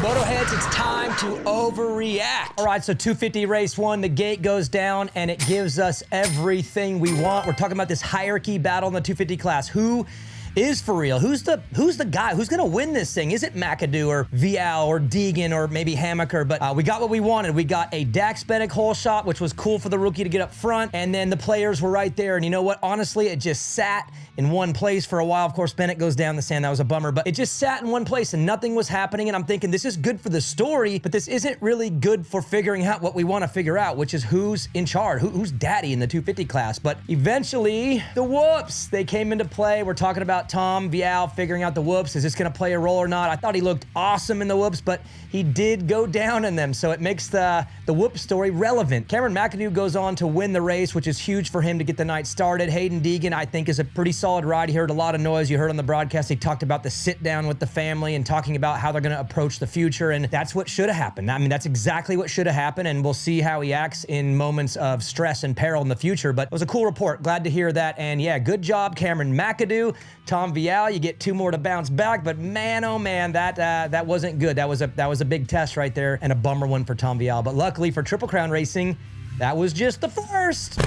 Motoheads, it's time to overreact. All right, so 250 race one, the gate goes down and it gives us everything we want. We're talking about this hierarchy battle in the 250 class. Who is for real? Who's the guy? Who's gonna win this thing? Is it McAdoo or Vial or Deegan or maybe Hammaker? But we got what we wanted. We got a Dax Bennick hole shot, which was cool for the rookie to get up front. And then the players were right there. And you know what? Honestly, it just sat in one place for a while. Of course, Bennick goes down the sand. That was a bummer. But it just sat in one place and nothing was happening. And I'm thinking this is good for the story, but this isn't really good for figuring out what we want to figure out, which is who's in charge, who's daddy in the 250 class. But eventually, the whoops, they came into play. We're talking about Tom Vial figuring out the whoops. Is this going to play a role or not? I thought he looked awesome in the whoops, but he did go down in them, so it makes the whoop story relevant. Cameron McAdoo goes on to win the race, which is huge for him to get the night started. Hayden Deegan, I think, is a pretty solid ride. He heard a lot of noise. You heard on the broadcast, he talked about the sit down with the family and talking about how they're going to approach the future, and that's what should have happened. I mean, that's exactly what should have happened, and we'll see how he acts in moments of stress and peril in the future, but it was a cool report. Glad to hear that, and yeah, good job, Cameron McAdoo. Tom Vial, you get 2 more to bounce back, but man, oh man, that wasn't good. That was a big test right there, and a bummer one for Tom Vial. But luckily for Triple Crown Racing, that was just the first.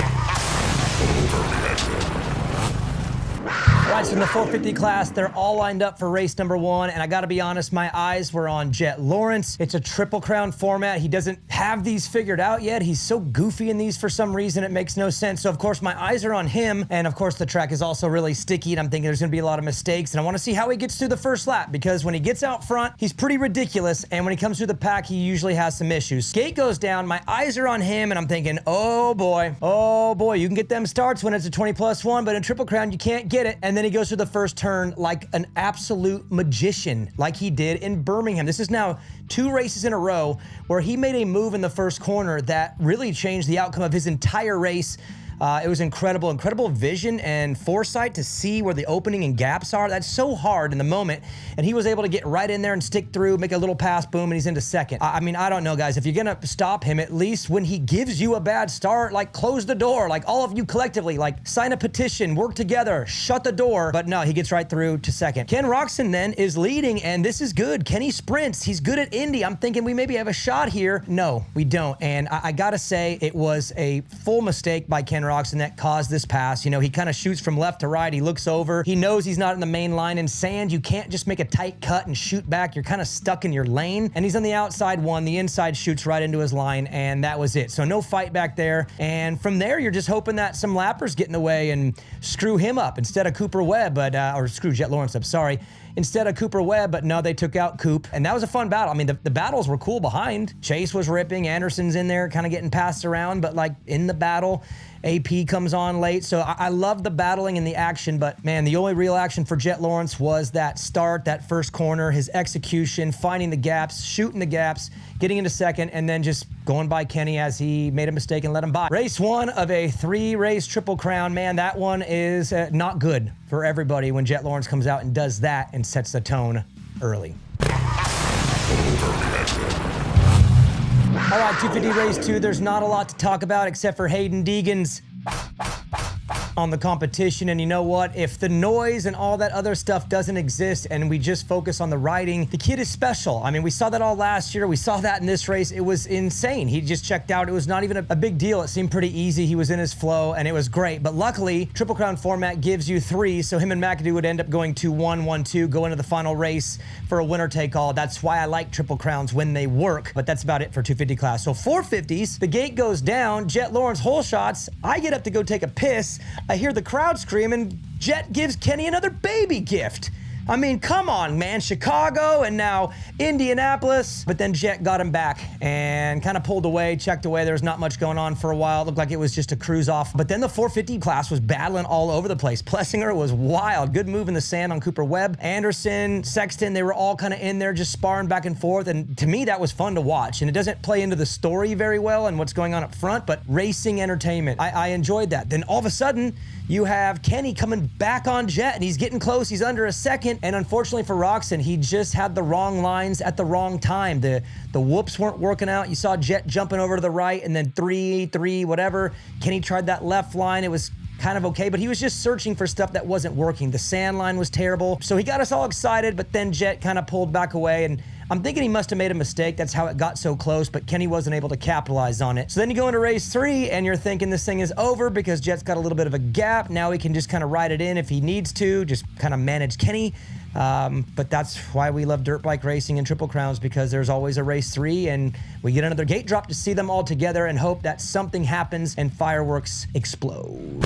All right, so in the 450 class, they're all lined up for race number 1, and I gotta be honest, my eyes were on Jet Lawrence. It's a Triple Crown format. He doesn't have these figured out yet. He's so goofy in these for some reason, it makes no sense. So of course, my eyes are on him, and of course, the track is also really sticky, and I'm thinking there's gonna be a lot of mistakes, and I wanna see how he gets through the first lap, because when he gets out front, he's pretty ridiculous, and when he comes through the pack, he usually has some issues. Gate goes down, my eyes are on him, and I'm thinking, oh boy, you can get them starts when it's a 20+1, but in Triple Crown, you can't get it. And then he goes through the first turn like an absolute magician, like he did in Birmingham. This is now 2 races in a row where he made a move in the first corner that really changed the outcome of his entire race. It was incredible vision and foresight to see where the opening and gaps are. That's so hard in the moment. And he was able to get right in there and stick through, make a little pass, boom, and he's into second. I mean, I don't know, guys. If you're gonna stop him, at least when he gives you a bad start, like close the door, like all of you collectively, like sign a petition, work together, shut the door. But no, he gets right through to second. Ken Roczen then is leading, and this is good. Kenny sprints. He's good at Indy. I'm thinking we maybe have a shot here. No, we don't. And I gotta say, it was a full mistake by Ken Roczen that caused this pass. You know, he kind of shoots from left to right. He looks over. He knows he's not in the main line. In sand, you can't just make a tight cut and shoot back. You're kind of stuck in your lane. And he's on the outside one. The inside shoots right into his line, and that was it. So no fight back there. And from there, you're just hoping that some lappers get in the way and screw him up instead of Cooper Webb, but or screw Jet Lawrence up, sorry. Instead of Cooper Webb, but no, they took out Coop, and that was a fun battle. I mean, the battles were cool behind. Chase was ripping, Anderson's in there kind of getting passed around, but like in the battle, AP comes on late. So I love the battling and the action, but man, the only real action for Jet Lawrence was that start, that first corner, his execution, finding the gaps, shooting the gaps, getting into second, and then just going by Kenny as he made a mistake and let him by. Race 1 of a 3-race Triple Crown. Man, that one is not good for everybody when Jet Lawrence comes out and does that and sets the tone early. All right, 250 race 2, there's not a lot to talk about except for Hayden Deegan's on the competition. And you know what? If the noise and all that other stuff doesn't exist and we just focus on the riding, the kid is special. I mean, we saw that all last year. We saw that in this race. It was insane. He just checked out. It was not even a big deal. It seemed pretty easy. He was in his flow and it was great. But luckily, Triple Crown format gives you 3, so him and McAdoo would end up going 2-1, 1-2, go into the final race for a winner-take-all. That's why I like Triple Crowns when they work, but that's about it for 250 class. So 450s, the gate goes down, Jet Lawrence hole shots. I get up to go take a piss. I hear the crowd scream, and Jet gives Kenny another baby gift. I mean, come on, man. Chicago and now Indianapolis. But then Jet got him back and kind of pulled away, checked away. There was not much going on for a while. It looked like it was just a cruise off. But then the 450 class was battling all over the place. Plessinger was wild. Good move in the sand on Cooper Webb. Anderson, Sexton, they were all kind of in there just sparring back and forth. And to me, that was fun to watch. And it doesn't play into the story very well and what's going on up front, but racing entertainment. I enjoyed that. Then all of a sudden, you have Kenny coming back on Jet, and he's getting close. He's under a second, and unfortunately for Roczen, he just had the wrong lines at the wrong time. The whoops weren't working out. You saw Jet jumping over to the right, and then 3, whatever. Kenny tried that left line. It was kind of okay, but he was just searching for stuff that wasn't working. The sand line was terrible, so he got us all excited, but then Jet kind of pulled back away, and I'm thinking he must have made a mistake. That's how it got so close, but Kenny wasn't able to capitalize on it. So then you go into race 3 and you're thinking this thing is over because Jet's got a little bit of a gap. Now he can just kind of ride it in if he needs to, just kind of manage Kenny. But that's why we love dirt bike racing and Triple Crowns, because there's always a race 3 and we get another gate drop to see them all together and hope that something happens and fireworks explode.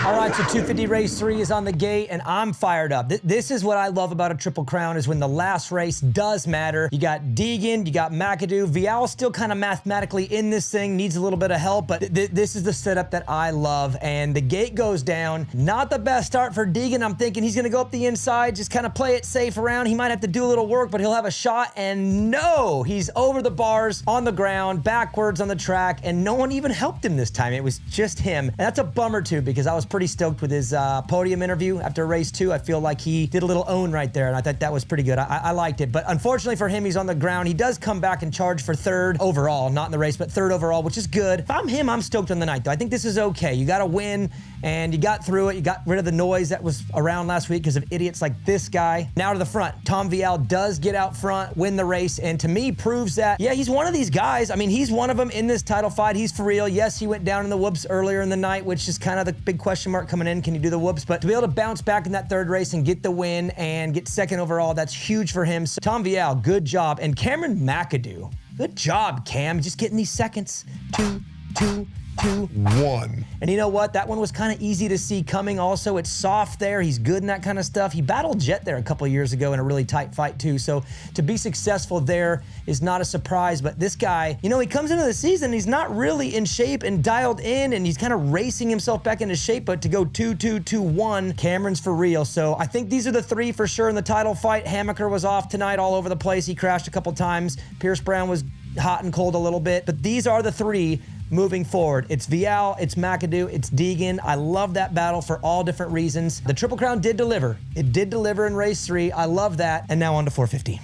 All right, so 250 race 3 is on the gate and I'm fired up. This is what I love about a Triple Crown, is when the last race does matter. You got Deegan, you got McAdoo. Vial's still kind of mathematically in this thing, needs a little bit of help, but this is the setup that I love. And the gate goes down. Not the best start for Deegan. I'm thinking he's gonna go up the inside, just kind of play it safe around. He might have to do a little work, but he'll have a shot. And no, he's over the bars, on the ground, backwards on the track, and no one even helped him this time. It was just him. And that's a bummer too, because I was pretty stoked with his podium interview after race 2. I feel like he did a little own right there, and I thought that was pretty good. I liked it, but unfortunately for him, he's on the ground. He does come back and charge for 3rd overall, not in the race, but 3rd overall, which is good. If I'm him, I'm stoked on the night, though. I think this is okay. You got to win, and you got through it. You got rid of the noise that was around last week because of idiots like this guy. Now to the front. Tom Vial does get out front, win the race, and to me proves that, yeah, he's one of these guys. I mean, he's one of them in this title fight. He's for real. Yes, he went down in the whoops earlier in the night, which is kind of the big question mark coming in. Can you do the whoops? But to be able to bounce back in that 3rd race and get the win and get 2nd overall, that's huge for him. So Tom Vial, good job. And Cameron McAdoo, good job, Cam. Just getting these seconds. 2, 2, 2, 1. And you know what? That one was kind of easy to see coming also. It's soft there. He's good in that kind of stuff. He battled Jet there a couple of years ago in a really tight fight too. So to be successful there is not a surprise. But this guy, you know, he comes into the season, he's not really in shape and dialed in, and he's kind of racing himself back into shape. But to go 2, 2, 2, 1, Cameron's for real. So I think these are the 3 for sure in the title fight. Hammaker was off tonight all over the place. He crashed a couple times. Pierce Brown was hot and cold a little bit. But these are the 3 moving forward. It's Vial, it's McAdoo, it's Deegan. I love that battle for all different reasons. The Triple Crown did deliver. It did deliver in race 3. I love that. And now on to 450.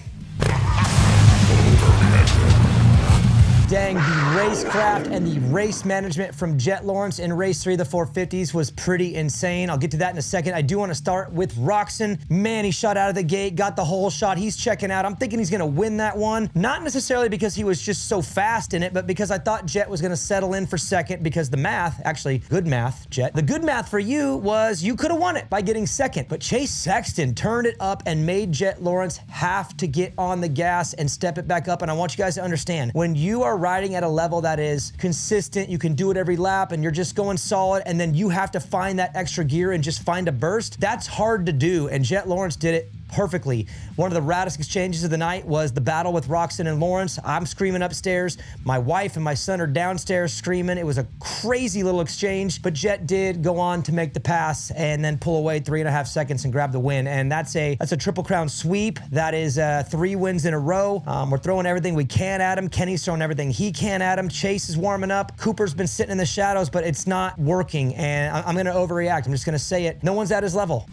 Dang, the racecraft and the race management from Jet Lawrence in race 3 of the 450s was pretty insane. I'll get to that in a second. I do want to start with Roczen. Man, he shot out of the gate, got the whole shot. He's checking out. I'm thinking he's going to win that one. Not necessarily because he was just so fast in it, but because I thought Jet was going to settle in for 2nd, because the math, actually, good math, Jet. The good math for you was you could have won it by getting 2nd, but Chase Sexton turned it up and made Jet Lawrence have to get on the gas and step it back up. And I want you guys to understand, when you are riding at a level that is consistent, you can do it every lap, and you're just going solid, and then you have to find that extra gear and just find a burst, that's hard to do, and Jet Lawrence did it perfectly. One of the raddest exchanges of the night was the battle with Roczen and Lawrence. I'm screaming upstairs. My wife and my son are downstairs screaming. It was a crazy little exchange, but Jet did go on to make the pass and then pull away 3.5 seconds and grab the win. And that's a Triple Crown sweep. That is 3 wins in a row. We're throwing everything we can at him. Kenny's throwing everything he can at him. Chase is warming up. Cooper's been sitting in the shadows, but it's not working. And I'm going to overreact. I'm just going to say it. No one's at his level.